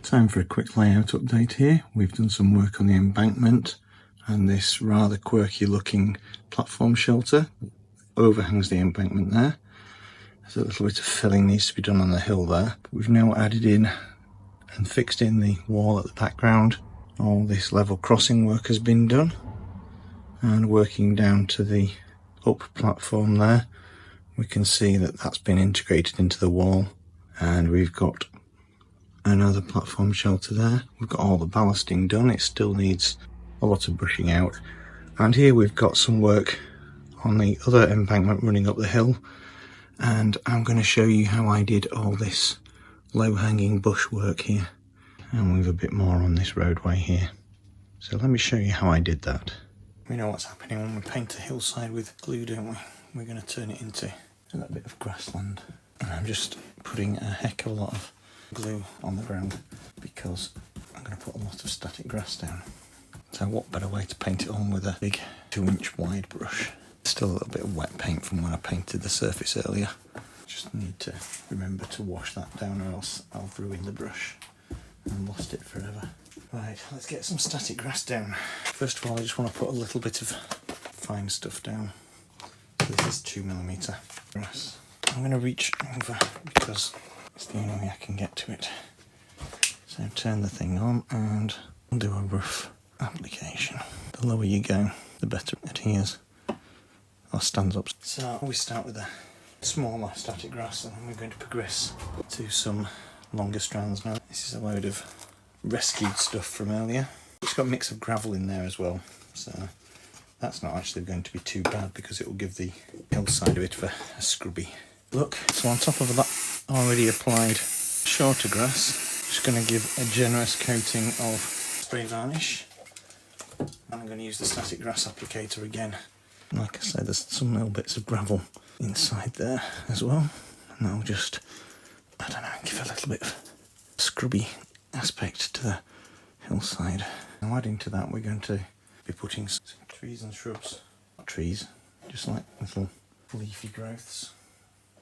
Time for a quick layout update here. We've done some work on the embankment, and this rather quirky looking platform shelter overhangs the embankment there. There's a little bit of filling needs to be done on the hill there. We've now added in and fixed in the wall at the background. All this level crossing work has been done, and working down to the up platform there, we can see that that's been integrated into the wall, and we've got another platform shelter there. We've got all the ballasting done. It still needs a lot of brushing out, and here we've got some work on the other embankment running up the hill, and I'm going to show you how I did all this low-hanging bush work here, and we've a bit more on this roadway here. So let me show you how I did that. We know what's happening when we paint a hillside with glue, don't we? We're going to turn it into a bit of grassland, and I'm just putting a heck of a lot of glue on the ground because I'm going to put a lot of static grass down. So what better way to paint it on with a big 2-inch wide brush. Still a little bit of wet paint from when I painted the surface earlier. Just need to remember to wash that down, or else I'll ruin the brush and lost it forever. Right, let's get some static grass down. First of all, I just want to put a little bit of fine stuff down. So this is 2mm grass. I'm going to reach over because it's the only way I can get to it. So turn the thing on and do a rough application. The lower you go, the better it adheres or stands up. So we start with a smaller static grass, and then we're going to progress to some longer strands now. This is a load of rescued stuff from earlier. It's got a mix of gravel in there as well, so that's not actually going to be too bad because it will give the hillside a bit of a scrubby look. So on top of that already applied shorter grass, just going to give a generous coating of spray varnish. And I'm going to use the static grass applicator again. Like I said, there's some little bits of gravel inside there as well, and that'll just, I don't know, give a little bit of scrubby aspect to the hillside. Now adding to that, we're going to be putting some trees and shrubs. Not trees, just like little leafy growths.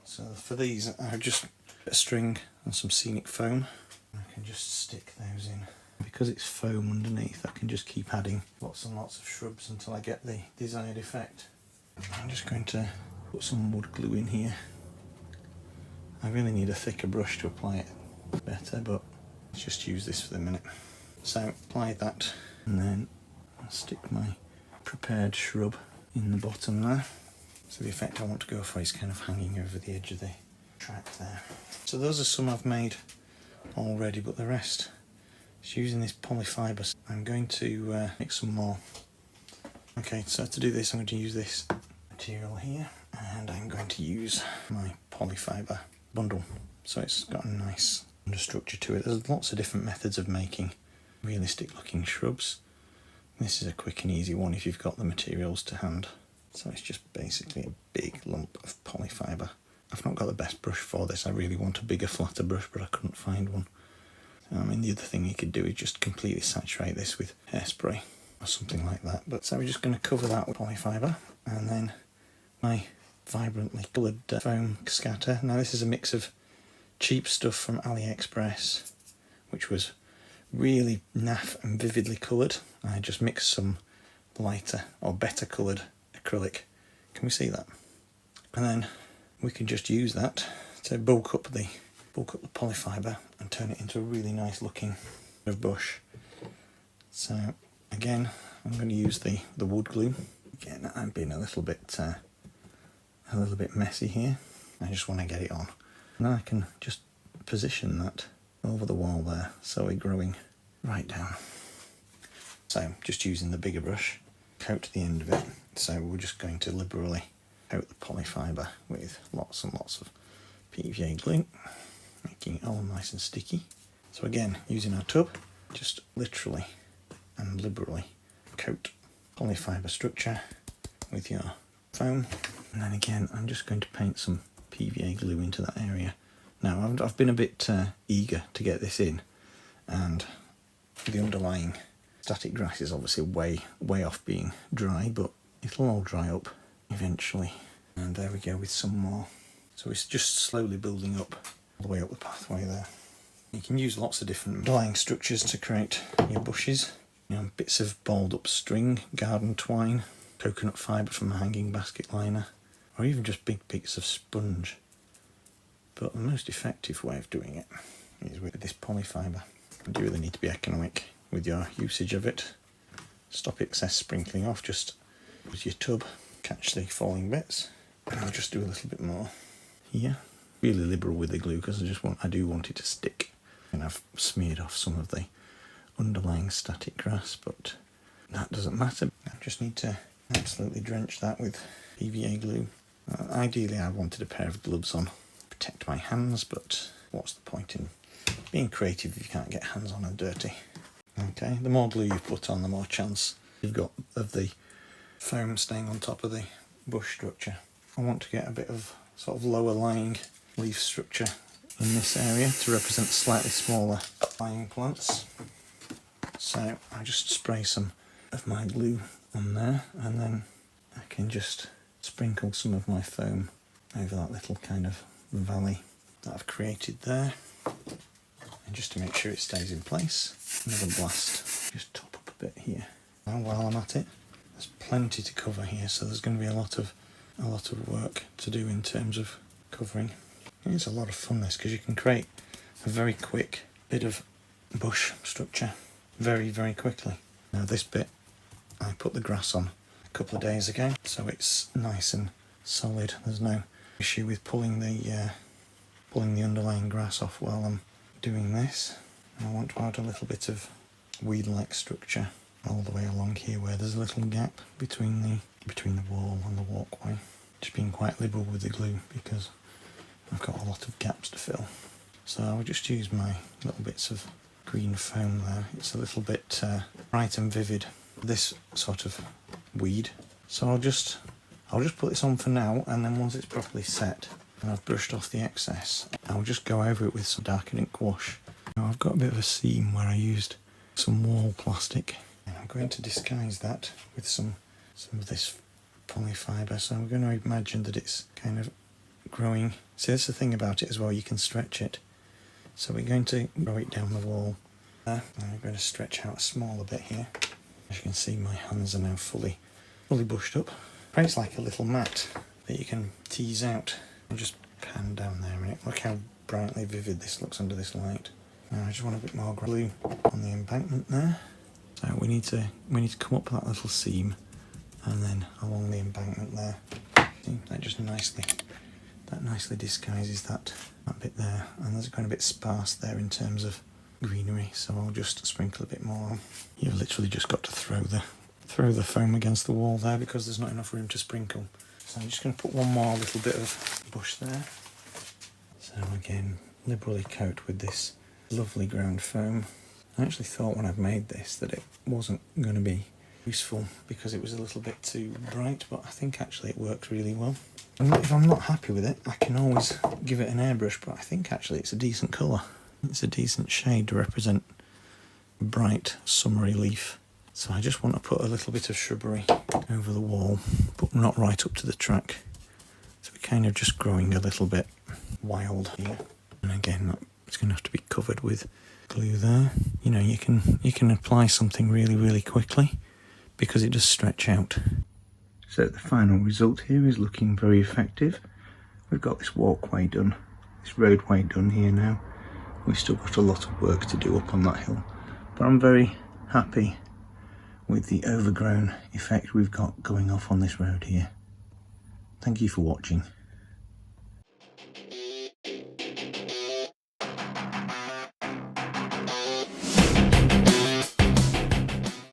So for these, I just put a string and some Scenic foam. I can just stick those in. Because it's foam underneath, I can just keep adding lots and lots of shrubs until I get the desired effect. I'm just going to put some wood glue in here. I really need a thicker brush to apply it better, but let's just use this for the minute. So apply that, and then I'll stick my prepared shrub in the bottom there. So the effect I want to go for is kind of hanging over the edge of the track there. So those are some I've made already, but the rest is using this polyfibre. I'm going to make some more. Okay, so to do this, I'm going to use this material here, and I'm going to use my polyfibre bundle. So it's got a nice understructure to it. There's lots of different methods of making realistic looking shrubs. This is a quick and easy one if you've got the materials to hand. So it's just basically a big lump of polyfibre. I've not got the best brush for this. I really want a bigger, flatter brush, but I couldn't find one. I mean, the other thing you could do is just completely saturate this with hairspray or something like that. But so we're just going to cover that with polyfibre, and then my vibrantly coloured foam scatter. Now this is a mix of cheap stuff from AliExpress, which was really naff and vividly coloured. I just mixed some lighter or better coloured acrylic. Can we see that? And then we can just use that to bulk up the polyfibre and turn it into a really nice looking bush. So again, I'm going to use the wood glue. Again, I'm being a little bit messy here. I just want to get it on. Now I can just position that over the wall there, so we're growing right down. So just using the bigger brush, coat the end of it. So we're just going to liberally coat the polyfibre with lots and lots of PVA glue, making it all nice and sticky. So again, using our tub, just literally and liberally coat polyfibre structure with your foam. And then again, I'm just going to paint some PVA glue into that area. Now I've been a bit eager to get this in, and the underlying static grass is obviously way off being dry, but it'll all dry up eventually. And there we go with some more. So it's just slowly building up all the way up the pathway there. You can use lots of different underlying structures to create your bushes. You know, bits of balled up string, garden twine, coconut fibre from a hanging basket liner, or even just big bits of sponge. But the most effective way of doing it is with this polyfibre. You really need to be economic with your usage of it. Stop excess sprinkling off, just with your tub, catch the falling bits, and I'll just do a little bit more here. Really liberal with the glue because I do want it to stick. And I've smeared off some of the underlying static grass, but that doesn't matter. I just need to absolutely drench that with PVA glue. Ideally I wanted a pair of gloves on to protect my hands, but what's the point in being creative if you can't get hands on and dirty? Okay, the more glue you put on, the more chance you've got of the foam staying on top of the bush structure. I want to get a bit of sort of lower lying leaf structure in this area to represent slightly smaller lying plants. So I just spray some of my glue on there, and then I can just sprinkle some of my foam over that little kind of valley that I've created there. And just to make sure it stays in place, another blast. Just top up a bit here. Now while I'm at it, there's plenty to cover here, so there's going to be a lot of work to do in terms of covering. It's a lot of fun this, because you can create a very quick bit of bush structure very, very quickly. Now this bit, I put the grass on a couple of days ago, so it's nice and solid. There's no issue with pulling the underlying grass off while I'm doing this. And I want to add a little bit of weed-like structure all the way along here, where there's a little gap between the wall and the walkway. Just being quite liberal with the glue because I've got a lot of gaps to fill. So I'll just use my little bits of green foam there. It's a little bit bright and vivid, this sort of weed. So I'll just put this on for now, and then once it's properly set and I've brushed off the excess, I'll just go over it with some darkening wash. Now I've got a bit of a seam where I used some wall plastic, and I'm going to disguise that with some of this polyfibre. So I'm going to imagine that it's kind of growing. See, that's the thing about it as well, you can stretch it. So we're going to grow it down the wall there, and I'm going to stretch out a smaller bit here. As you can see, my hands are now fully bushed up. Creates like a little mat that you can tease out. And just pan down there and look how brightly vivid this looks under this light. Now I just want a bit more glue on the embankment there. So we need to come up that little seam, and then along the embankment there. See, that nicely disguises that bit there, and there's going a bit sparse there in terms of greenery, so I'll just sprinkle a bit more on. You've literally just got to throw the foam against the wall there because there's not enough room to sprinkle. So I'm just going to put one more little bit of bush there. So again, liberally coat with this lovely ground foam. I actually thought when I've made this that it wasn't going to be useful because it was a little bit too bright, but I think actually it worked really well. And if I'm not happy with it, I can always give it an airbrush, but I think actually it's a decent colour. It's a decent shade to represent a bright summery leaf. So I just want to put a little bit of shrubbery over the wall, but not right up to the track. So we're kind of just growing a little bit wild here. And again, it's going to have to be covered with glue there. You know, you can apply something really, really quickly because it does stretch out. So the final result here is looking very effective. We've got this walkway done, this roadway done here now. We've still got a lot of work to do up on that hill, but I'm very happy with the overgrown effect we've got going off on this road here. Thank you for watching.